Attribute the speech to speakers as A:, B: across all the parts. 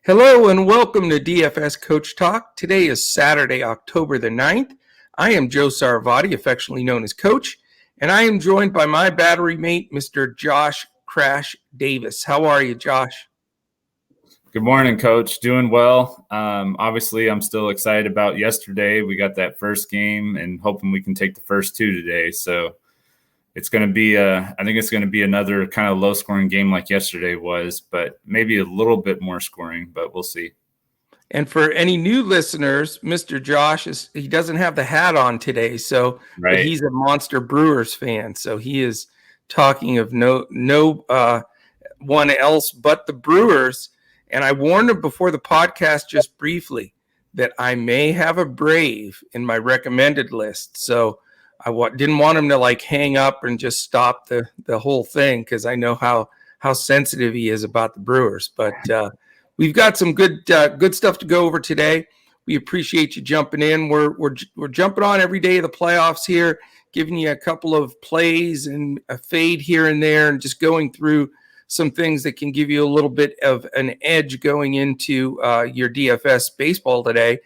A: Hello and welcome to DFS Coach Talk. Today is Saturday, October the 9th. I am Joe Saravati, affectionately known as Coach, and I am joined by my battery mate, Mr. Josh Crash Davis. How are you, Josh?
B: Good morning, Coach. Doing well. Obviously, I'm still excited about yesterday. We got that first game and hoping we can take the first two today. So it's going to be I think it's going to be another kind of low-scoring game like yesterday was, but maybe a little bit more scoring, but we'll see.
A: And for any new listeners, Mr. Josh he doesn't have the hat on today, but he's a Monster Brewers fan. So he is talking of no one else but the Brewers. And I warned him before the podcast just briefly that I may have a Brave in my recommended list. So I didn't want him to hang up and just stop the whole thing, because I know how sensitive he is about the Brewers. But we've got some good stuff to go over today. We appreciate you jumping in. We're jumping on every day of the playoffs here, giving you a couple of plays and a fade here and there, and just going through some things that can give you a little bit of an edge going into your DFS baseball today.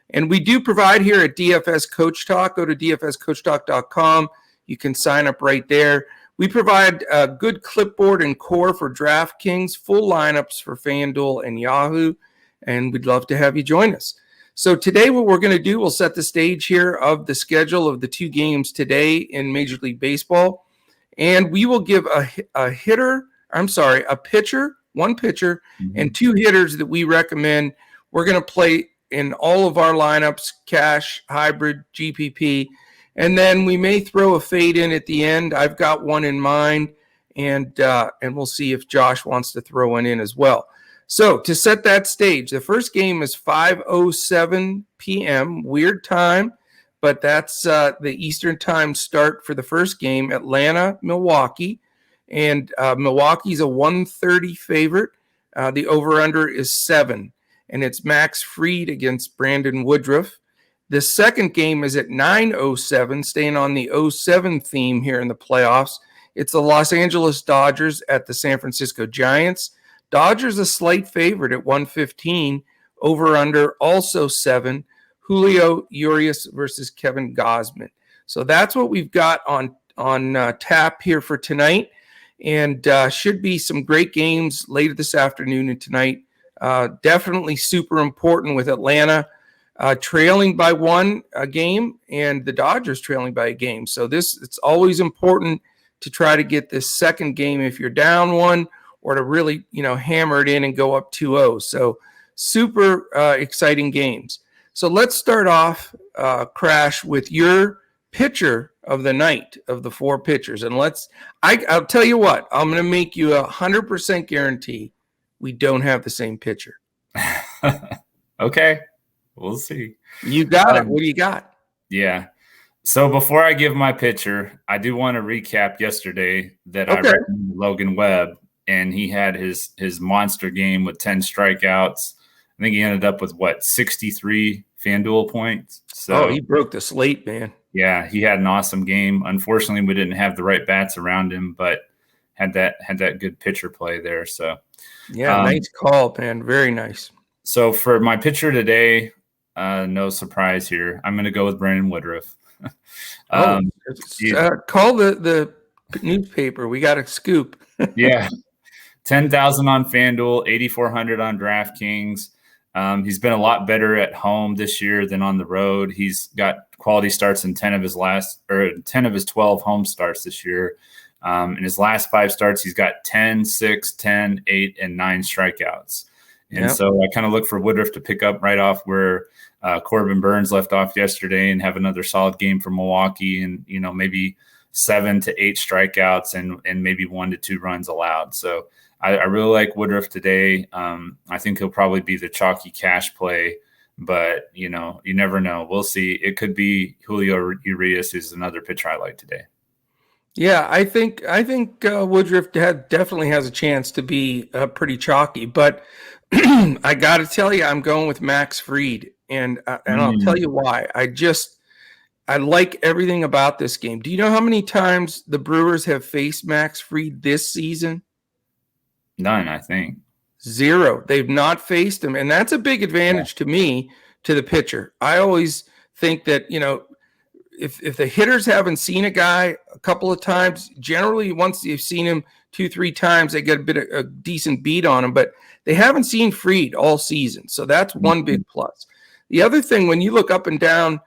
A: And we do provide here at DFS Coach Talk. Go to dfscoachtalk.com. You can sign up right there. We provide a good clipboard and core for Draftkings, full lineups for FanDuel and Yahoo, and we'd love to have you join us. So today what we're going to do, we'll set the stage here of the schedule of the two games today in Major League Baseball, and we will give a pitcher, one pitcher, and two hitters that we recommend. We're going to play in all of our lineups, cash, hybrid, GPP, and then we may throw a fade in at the end. I've got one in mind, and we'll see if Josh wants to throw one in as well. So to set that stage, the first game is 5:07 p.m., weird time, but that's the Eastern time start for the first game, Atlanta, Milwaukee. And Milwaukee's a 130 favorite. The over-under is 7, and it's Max Fried against Brandon Woodruff. The second game is at 9:07, staying on the 07 theme here in the playoffs. It's the Los Angeles Dodgers at the San Francisco Giants. Dodgers a slight favorite at 115. Over-under also 7. Julio Urias versus Kevin Gausman. So that's what we've got on tap here for tonight. And should be some great games later this afternoon and tonight. Definitely super important with Atlanta trailing by a game, and the Dodgers trailing by a game. So it's always important to try to get this second game if you're down one, or to really hammer it in and go up 2-0. So super exciting games. So let's start off, Crash, with your pitcher of the night of the four pitchers. And I'll tell you what, I'm going to make you 100% guarantee we don't have the same pitcher.
B: Okay. We'll see.
A: You got it. What do you got?
B: Yeah. So before I give my pitcher, I do want to recap yesterday that I recommended Logan Webb, and he had his monster game with 10 strikeouts. I think he ended up with 63 FanDuel points. So
A: he broke the slate, man.
B: Yeah, he had an awesome game. Unfortunately, we didn't have the right bats around him, but had that good pitcher play there. So
A: yeah, nice call, man. Very nice.
B: So for my pitcher today, no surprise here. I'm going to go with Brandon Woodruff.
A: Call the newspaper. We got a scoop.
B: Yeah, 10,000 on FanDuel, 8,400 on DraftKings. He's been a lot better at home this year than on the road. He's got quality starts in 10 of his 12 home starts this year. In his last 5 starts, he's got 10, 6, 10, 8, and 9 strikeouts. And so I kind of look for Woodruff to pick up right off where Corbin Burns left off yesterday and have another solid game for Milwaukee, and maybe 7 to 8 strikeouts and maybe 1 to 2 runs allowed. So I really like Woodruff today. I think he'll probably be the chalky cash play, but you never know. We'll see. It could be Julio Urias, who's another pitcher I like today.
A: Yeah, I think Woodruff definitely has a chance to be pretty chalky, but I got to tell you, I'm going with Max Fried, and I'll tell you why. I like everything about this game. Do you know how many times the Brewers have faced Max Fried this season?
B: None, I think.
A: Zero. They've not faced him, and that's a big advantage to me, to the pitcher. I always think that, if the hitters haven't seen a guy a couple of times, generally once you've seen him 2-3 times, they get a decent beat on him, but they haven't seen Fried all season. So that's one big plus. The other thing, when you look up and down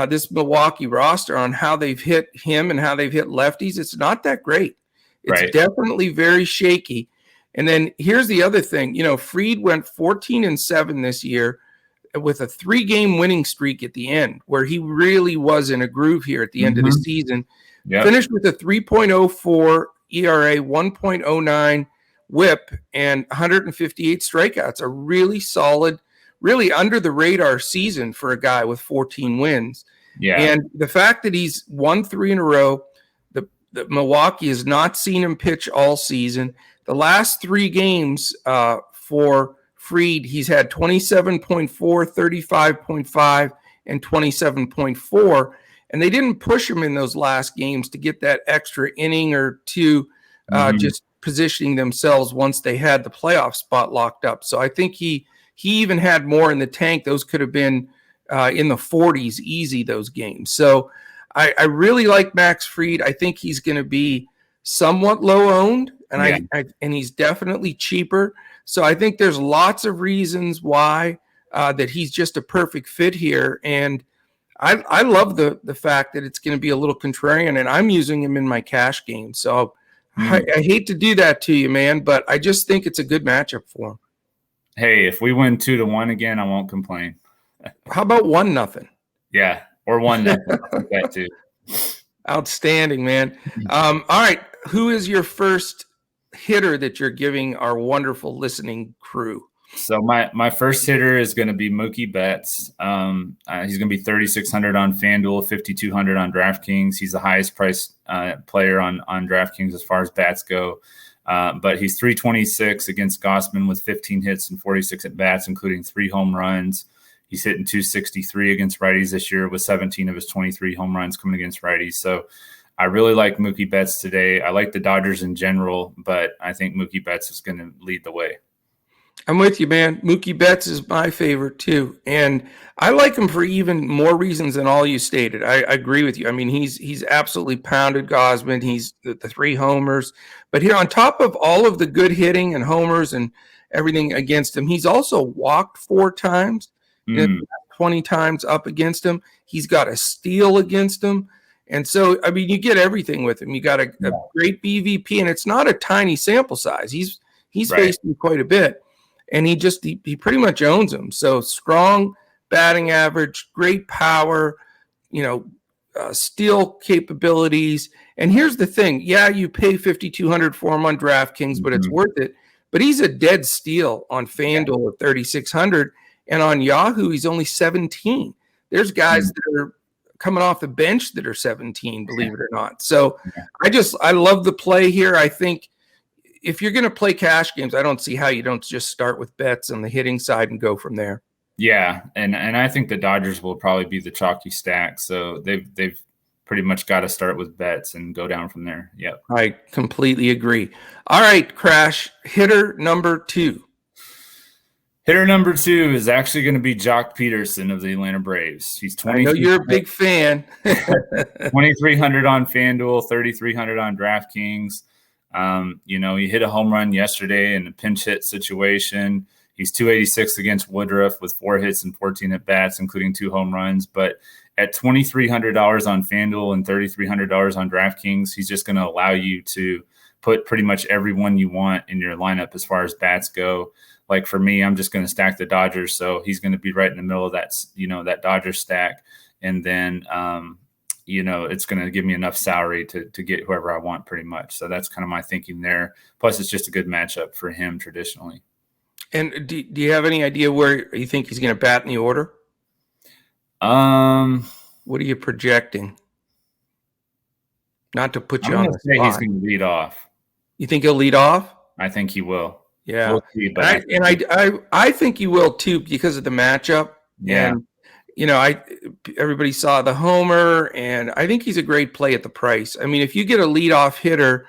A: this Milwaukee roster on how they've hit him and how they've hit lefties, it's not that great. It's definitely very shaky. And then here's the other thing. Fried went 14-7 this year with a 3-game winning streak at the end, where he really was in a groove here at the end of the season. Yep. Finished with a 3.04 ERA, 1.09 whip, and 158 strikeouts. A really solid, really under the radar season for a guy with 14 wins. Yeah. And the fact that he's won 3 in a row, the Milwaukee has not seen him pitch all season. The last 3 games for Fried, he's had 27.4, 35.5, and 27.4. And they didn't push him in those last games to get that extra inning or two, just positioning themselves once they had the playoff spot locked up. So I think he even had more in the tank. Those could have been in the 40s easy, those games. So I really like Max Fried. I think he's going to be somewhat low owned, and and he's definitely cheaper. So I think there's lots of reasons why that he's just a perfect fit here. And I love the fact that it's going to be a little contrarian, and I'm using him in my cash game. So I hate to do that to you, man, but I just think it's a good matchup for him.
B: Hey, if we win 2-1 again, I won't complain.
A: How about 1-0?
B: Yeah, or 1-0. That too.
A: Outstanding, man. All right, who is your first hitter that you're giving our wonderful listening crew?
B: So my first hitter is going to be Mlb Dfs. He's going to be 3,600 on FanDuel, 5,200 on DraftKings. He's the highest priced player on DraftKings as far as bats go. But he's 326 against Gausman with 15 hits and 46 at bats, including 3 home runs. He's hitting 263 against righties this year with 17 of his 23 home runs coming against righties. So I really like Mlb Dfs today. I like the Dodgers in general, but I think Mlb Dfs is going to lead the way.
A: I'm with you, man. Mlb Dfs is my favorite too, and I like him for even more reasons than all you stated. I agree with you. I mean, he's absolutely pounded Gausman. He's the 3 homers, but here on top of all of the good hitting and homers and everything against him, he's also walked 4 times, 20 times up against him. He's got a steal against him, and so I mean, you get everything with him. You got a great BVP, and it's not a tiny sample size. He's faced him quite a bit. And he pretty much owns them. So strong batting average, great power, steal capabilities. And here's the thing. Yeah, you pay $5,200 for him on DraftKings, but it's worth it. But he's a dead steal on FanDuel at $3,600. And on Yahoo, he's only 17. There's guys that are coming off the bench that are 17, believe it or not. So I love the play here. I think if you're going to play cash games, I don't see how you don't just start with bets on the hitting side and go from there.
B: Yeah, and I think the Dodgers will probably be the chalky stack, so they've pretty much got to start with bets and go down from there. Yep.
A: I completely agree. All right, Crash, hitter number 2.
B: Hitter number 2 is actually going to be Jock Peterson of the Atlanta Braves. He's 20.
A: I know you're a big fan.
B: 2,300 on FanDuel, 3,300 on DraftKings. He hit a home run yesterday in a pinch hit situation. He's 286 against Woodruff with 4 hits and 14 at bats, including 2 home runs. But at $2,300 on FanDuel and $3,300 on DraftKings, he's just going to allow you to put pretty much everyone you want in your lineup as far as bats go. Like for me, I'm just going to stack the Dodgers, so he's going to be right in the middle of that, that Dodgers stack, and then it's going to give me enough salary to get whoever I want pretty much. So that's kind of my thinking there. Plus, it's just a good matchup for him traditionally.
A: And do you have any idea where you think he's going to bat in the order? What are you projecting? Not to put you on the spot.
B: He's going to lead off.
A: You think he'll lead off?
B: I think he will.
A: Yeah. We'll see, but I think he will too because of the matchup.
B: Yeah.
A: And, everybody saw the homer, and I think he's a great play at the price. I mean, if you get a leadoff hitter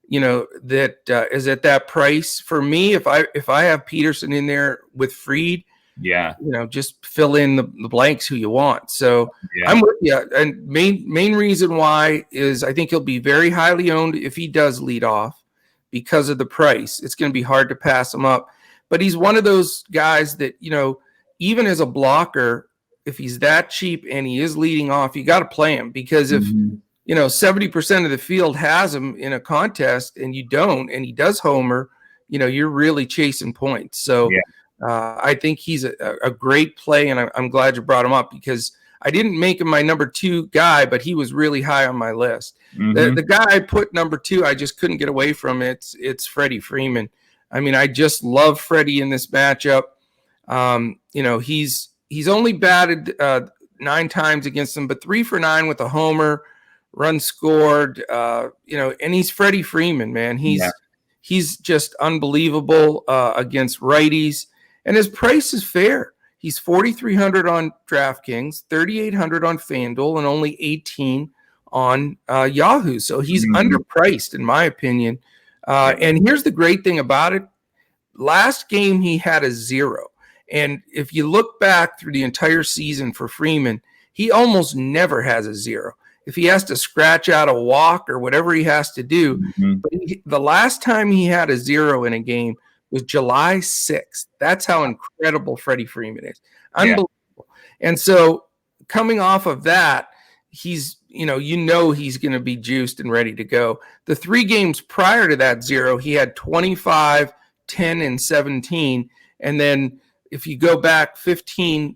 A: that is at that price. For me, if I have Peterson in there with Fried,
B: yeah,
A: just fill in the blanks who you want. So
B: yeah.
A: I'm with you. And main reason why is I think he'll be very highly owned if he does lead off because of the price. It's going to be hard to pass him up. But he's one of those guys that, even as a blocker, if he's that cheap and he is leading off, you got to play him, because if 70% of the field has him in a contest and you don't, and he does homer, you're really chasing points. So I think he's a great play, and I'm glad you brought him up, because I didn't make him my number 2 guy, but he was really high on my list. The guy I put number 2, I just couldn't get away from it. It's Freddie Freeman. I mean, I just love Freddie in this matchup. He's only batted 9 times against them, but 3 for 9 with a homer, run scored. And he's Freddie Freeman, man. He's just unbelievable against righties, and his price is fair. He's $4,300 on DraftKings, $3,800 on FanDuel, and only $18 on Yahoo. So he's underpriced, in my opinion. And here's the great thing about it. Last game, he had a 0. And if you look back through the entire season for Freeman, he almost never has a 0. If he has to scratch out a walk or whatever he has to do. But the last time he had a 0 in a game was July 6th. That's how incredible Freddie Freeman is. Unbelievable. And so coming off of that, he's he's going to be juiced and ready to go. The 3 games prior to that 0, he had 25, 10, and 17. And then if you go back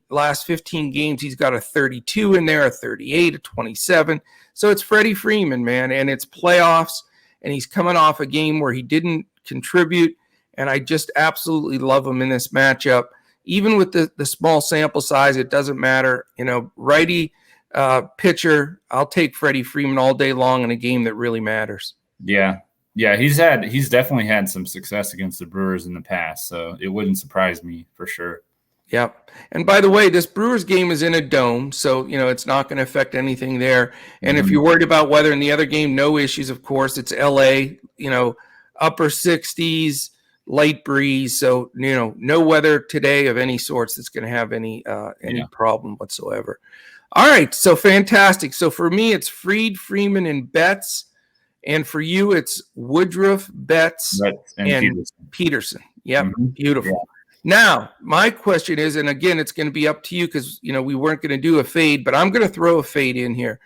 A: last 15 games, he's got a 32 in there, a 38, a 27. So it's Freddie Freeman, man, and it's playoffs, and he's coming off a game where he didn't contribute, and I just absolutely love him in this matchup. Even with the small sample size, it doesn't matter. Righty pitcher, I'll take Freddie Freeman all day long in a game that really matters.
B: Yeah. Yeah, he's definitely had some success against the Brewers in the past, so it wouldn't surprise me for sure.
A: Yep. And by the way, this Brewers game is in a dome, so it's not going to affect anything there. And if you're worried about weather in the other game, no issues, of course. It's LA, upper 60s, light breeze, so no weather today of any sorts that's going to have any problem whatsoever. All right, so fantastic. So for me, it's Fried, Freeman, and Betts. And for you, it's Woodruff, Betts, and Peterson. Yep, beautiful. Yeah. Now, my question is, and again, it's going to be up to you because, we weren't going to do a fade, but I'm going to throw a fade in here.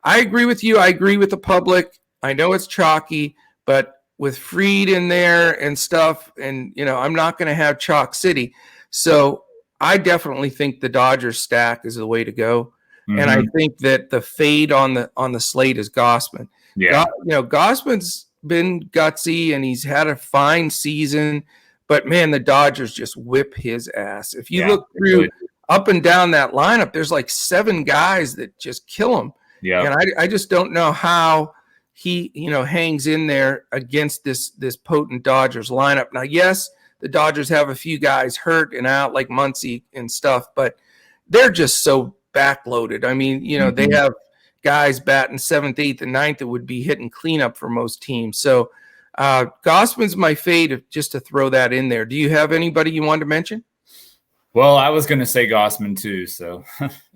A: I agree with you. I agree with the public. I know it's chalky, but with Fried in there and stuff, and, I'm not going to have Chalk City. So I definitely think the Dodgers stack is the way to go. And I think that the fade on the slate is Gausman. Yeah, Gausman's been gutsy and he's had a fine season, but man, the Dodgers just whip his ass. If you look through up and down that lineup, there's like 7 guys that just kill him. Yeah, and I just don't know how he hangs in there against this potent Dodgers lineup. Now, yes, the Dodgers have a few guys hurt and out like Muncy and stuff, but they're just so backloaded. I mean, they have guys batting 7th, 8th, and 9th that would be hitting cleanup for most teams. So Gausman's my fade, just to throw that in there. Do you have anybody you wanted to mention?
B: Well, I was going to say Gausman too. So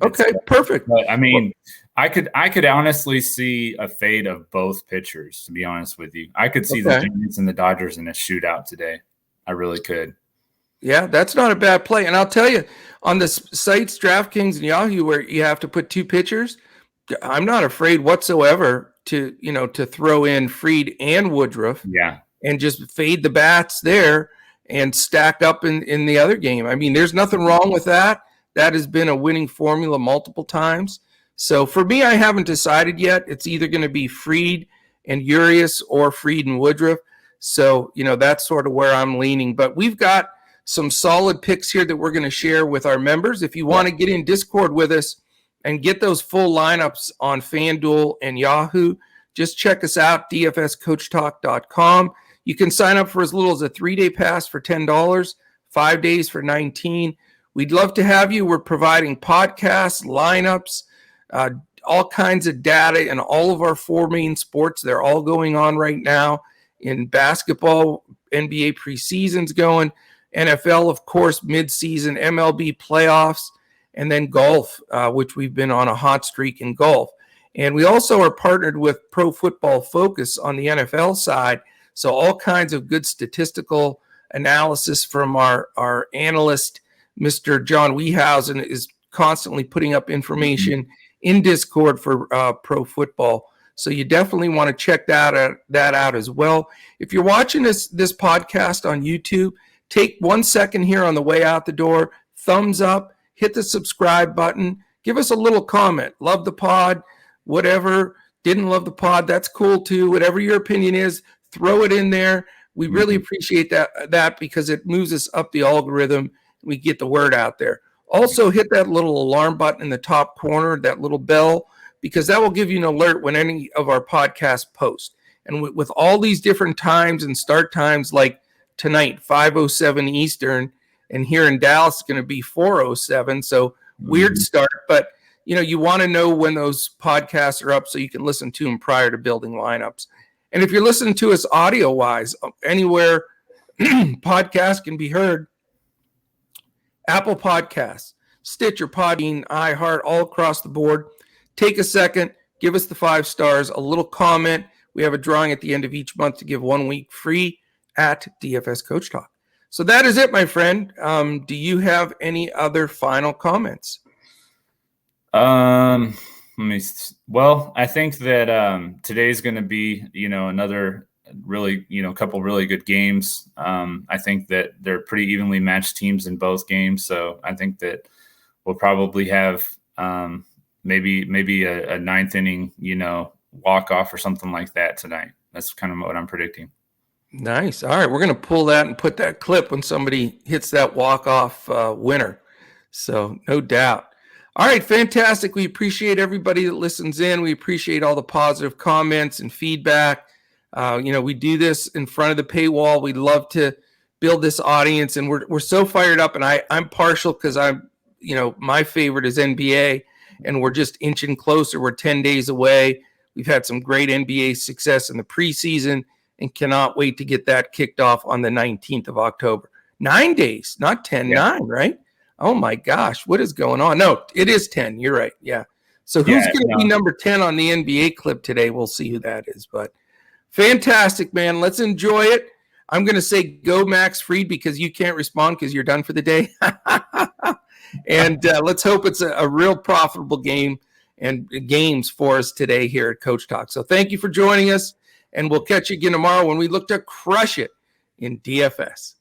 A: okay, perfect.
B: But, I mean, I could honestly see a fade of both pitchers. To be honest with you, I could see the Giants and the Dodgers in a shootout today. I really could.
A: Yeah, that's not a bad play. And I'll tell you, on the sites, DraftKings and Yahoo, where you have to put 2 pitchers, I'm not afraid whatsoever to throw in Fried and Woodruff, and just fade the bats there and stack up in the other game. I mean, there's nothing wrong with that. That has been a winning formula multiple times. So for me, I haven't decided yet. It's either going to be Fried and Urias or Fried and Woodruff. So that's sort of where I'm leaning. But we've got some solid picks here that we're going to share with our members. If you want to get in Discord with us and get those full lineups on FanDuel and Yahoo, just check us out, dfscoachtalk.com. You can sign up for as little as a 3-day pass for $10, 5 days for $19. We'd love to have you. We're providing podcasts, lineups, all kinds of data in all of our 4 main sports. They're all going on right now. in basketball. NBA preseason's going. NFL, of course, midseason, MLB playoffs, and then golf, which we've been on a hot streak in golf. And we also are partnered with Pro Football Focus on the NFL side. So all kinds of good statistical analysis from our analyst, Mr. John Wehausen, is constantly putting up information in Discord for Pro Football. So you definitely want to check that out as well. If you're watching this podcast on YouTube, take 1 second here on the way out the door, thumbs up, hit the subscribe button, give us a little comment. Love the pod, whatever. Didn't love the pod, that's cool too. Whatever your opinion is, throw it in there. We really appreciate that because it moves us up the algorithm. We get the word out there. Also, hit that little alarm button in the top corner, that little bell, because that will give you an alert when any of our podcasts post. And with all these different times and start times, like tonight, 5:07 Eastern, and here in Dallas, it's going to be 4:07. So weird start, but you want to know when those podcasts are up so you can listen to them prior to building lineups. And if you're listening to us audio-wise, anywhere podcast can be heard, Apple Podcasts, Stitcher, Podbean, iHeart, all across the board. Take a second, give us the 5 stars, a little comment. We have a drawing at the end of each month to give 1 week free at DFS Coach Talk. So that is it, my friend. Do you have any other final comments?
B: I think that today's going to be, another really, couple really good games. I think that they're pretty evenly matched teams in both games. So I think that we'll probably have maybe a 9th inning, walk-off or something like that tonight. That's kind of what I'm predicting.
A: Nice. All right, we're going to pull that and put that clip when somebody hits that walk-off winner. So no doubt. All right, fantastic. We appreciate everybody that listens in. We appreciate all the positive comments and feedback. We do this in front of the paywall. We love to build this audience, and we're so fired up. And I'm partial because my favorite is NBA, and we're just inching closer. We're 10 days away. We've had some great NBA success in the preseason and cannot wait to get that kicked off on the 19th of October. 9 days, not 10, 9, right? Oh, my gosh. What is going on? No, it is 10. You're right. Yeah. So who's going to be number 10 on the NBA clip today? We'll see who that is. But fantastic, man. Let's enjoy it. I'm going to say go Max Fried because you can't respond because you're done for the day. And let's hope it's a real profitable game and games for us today here at Coach Talk. So thank you for joining us, and we'll catch you again tomorrow when we look to crush it in DFS.